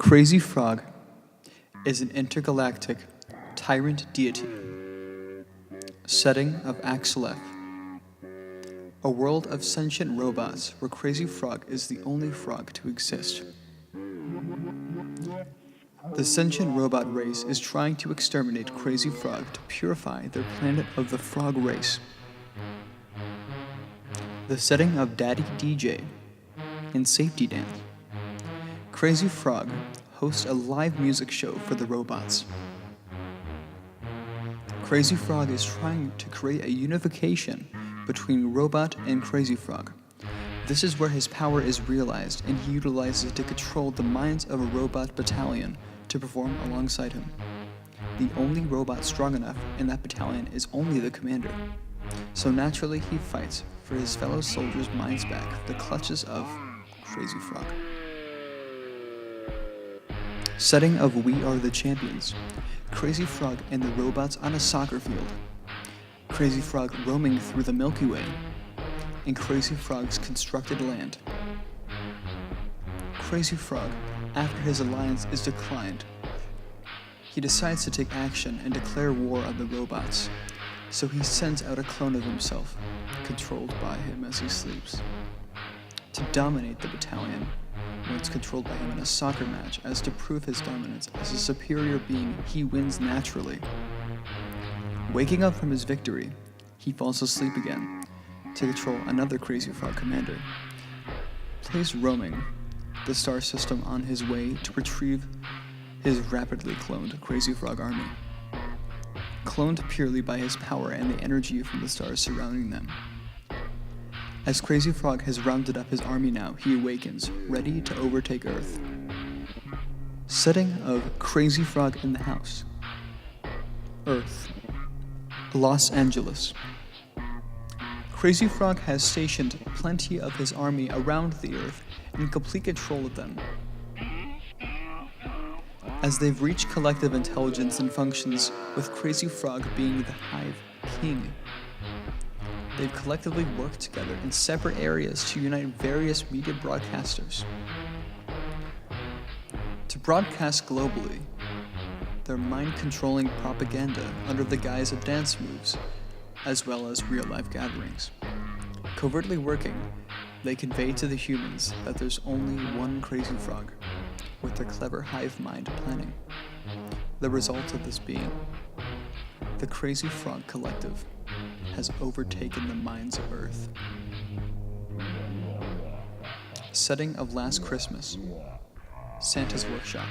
Crazy Frog is an intergalactic tyrant deity. Setting of Axel F. A world of sentient robots where Crazy Frog is the only frog to exist. The sentient robot race is trying to exterminate Crazy Frog to purify their planet of the frog race. The setting of Daddy DJ in Safety Dance. Crazy Frog hosts a live music show for the robots. Crazy Frog is trying to create a unification between robot and Crazy Frog. This is where his power is realized, and he utilizes it to control the minds of a robot battalion to perform alongside him. The only robot strong enough in that battalion is only the commander. So naturally he fights for his fellow soldiers' minds back, the clutches of Crazy Frog. Setting of We Are the Champions. Crazy Frog and the robots on a soccer field. Crazy Frog roaming through the Milky Way. And Crazy Frog's constructed land. Crazy Frog, after his alliance is declined, he decides to take action and declare war on the robots. So he sends out a clone of himself, controlled by him as he sleeps, to dominate the battalion when it's controlled by him in a soccer match. As to prove his dominance as a superior being, he wins naturally. Waking up from his victory, he falls asleep again to control another Crazy Frog commander, placed roaming the star system on his way to retrieve his rapidly cloned Crazy Frog army, cloned purely by his power and the energy from the stars surrounding them. As Crazy Frog has rounded up his army now, he awakens, ready to overtake Earth. Setting of Crazy Frog in the House. Earth. Los Angeles. Crazy Frog has stationed plenty of his army around the Earth in complete control of them. As they've reached collective intelligence and functions, with Crazy Frog being the Hive King, they've collectively worked together in separate areas to unite various media broadcasters to broadcast globally their mind-controlling propaganda under the guise of dance moves, as well as real-life gatherings. Covertly working, they convey to the humans that there's only one Crazy Frog, with their clever hive mind planning. The result of this being, the Crazy Frog Collective has overtaken the minds of Earth. Setting of Last Christmas. Santa's Workshop.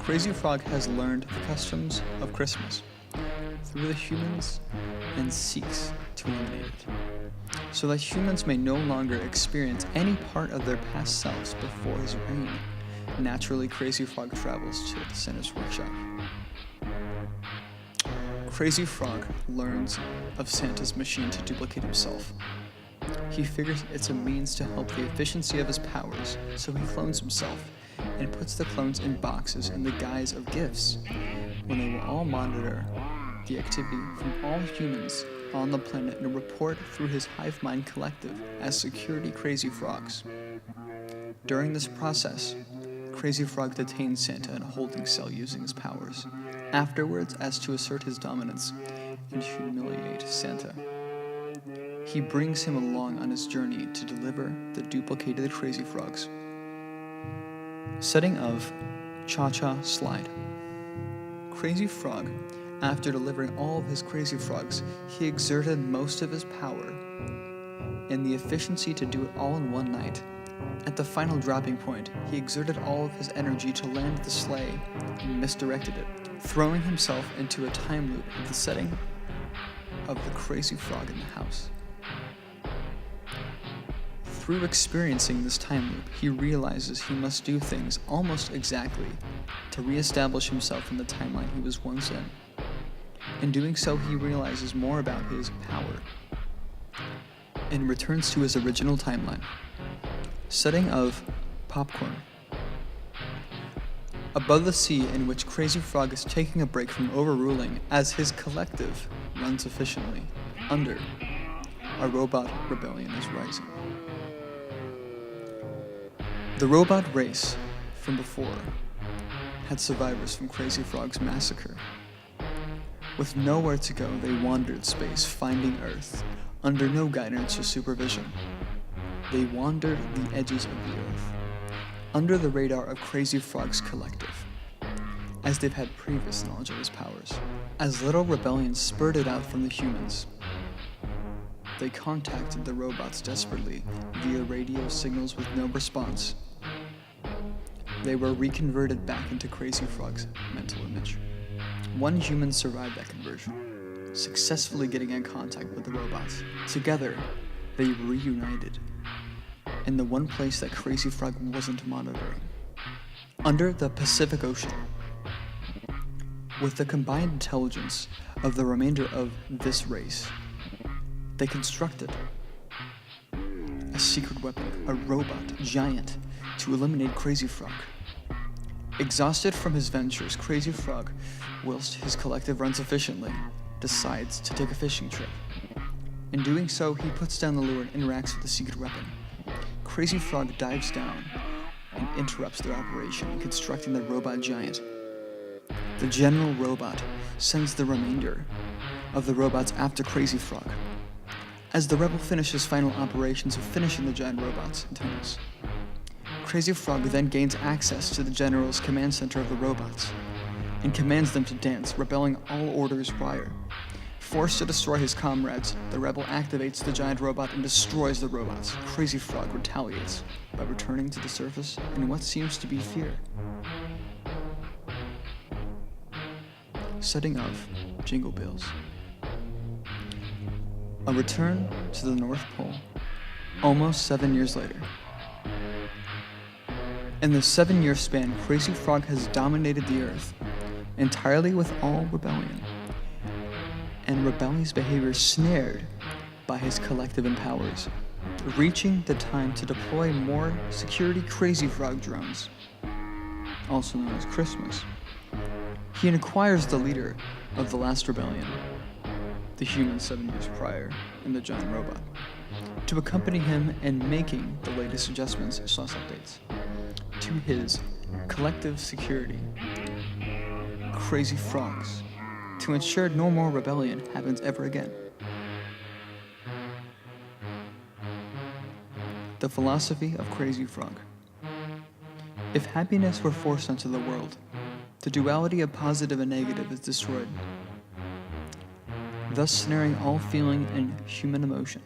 Crazy Frog has learned the customs of Christmas through the humans and seeks to eliminate it, so that humans may no longer experience any part of their past selves before his reign. Naturally, Crazy Frog travels to Santa's workshop. Crazy Frog learns of Santa's machine to duplicate himself. He figures it's a means to help the efficiency of his powers, so he clones himself and puts the clones in boxes in the guise of gifts, when they will all monitor the activity from all humans on the planet and report through his hive mind collective as security Crazy Frogs. During this process, Crazy Frog detains Santa in a holding cell using his powers. Afterwards, as to assert his dominance and humiliate Santa, he brings him along on his journey to deliver the duplicated Crazy Frogs. Setting of Cha-Cha Slide. Crazy Frog, after delivering all of his Crazy Frogs, he exerted most of his power and the efficiency to do it all in one night. At the final dropping point, he exerted all of his energy to land the sleigh and misdirected it, throwing himself into a time loop at the setting of the Crazy Frog in the House. Through experiencing this time loop, he realizes he must do things almost exactly to reestablish himself in the timeline he was once in. In doing so, he realizes more about his power and returns to his original timeline. Setting of Popcorn. Above the sea, in which Crazy Frog is taking a break from overruling as his collective runs efficiently. Under, a robot rebellion is rising. The robot race from before had survivors from Crazy Frog's massacre. With nowhere to go, they wandered space, finding Earth, under no guidance or supervision. They wandered the edges of the Earth, under the radar of Crazy Frog's collective, as they've had previous knowledge of his powers. As little rebellions spurted out from the humans, they contacted the robots desperately via radio signals with no response. They were reconverted back into Crazy Frog's mental image. One human survived that conversion, successfully getting in contact with the robots. Together, they reunited in the one place that Crazy Frog wasn't monitoring, under the Pacific Ocean. With the combined intelligence of the remainder of this race, they constructed a secret weapon, a robot giant, to eliminate Crazy Frog. Exhausted from his ventures, Crazy Frog, whilst his collective runs efficiently, decides to take a fishing trip. In doing so, he puts down the lure and interacts with the secret weapon. Crazy Frog dives down and interrupts their operation in constructing the robot giant. The general robot sends the remainder of the robots after Crazy Frog, as the rebel finishes final operations of finishing the giant robot's antennas. Crazy Frog then gains access to the general's command center of the robots and commands them to dance, rebelling all orders prior. Forced to destroy his comrades, the rebel activates the giant robot and destroys the robots. Crazy Frog retaliates by returning to the surface in what seems to be fear. Setting of Jingle Bells. A return to the North Pole, almost 7 years later. In the 7-year span, Crazy Frog has dominated the Earth, entirely with all rebellion, and rebellious behavior snared by his collective powers, reaching the time to deploy more security Crazy Frog drones, also known as Christmas. He inquires the leader of the last rebellion, the human 7 years prior, and the giant robot, to accompany him in making the latest adjustments / updates to his collective security, Crazy Frogs, to ensure no more rebellion happens ever again. The philosophy of Crazy Frog. If happiness were forced onto the world, the duality of positive and negative is destroyed, thus snaring all feeling and human emotion.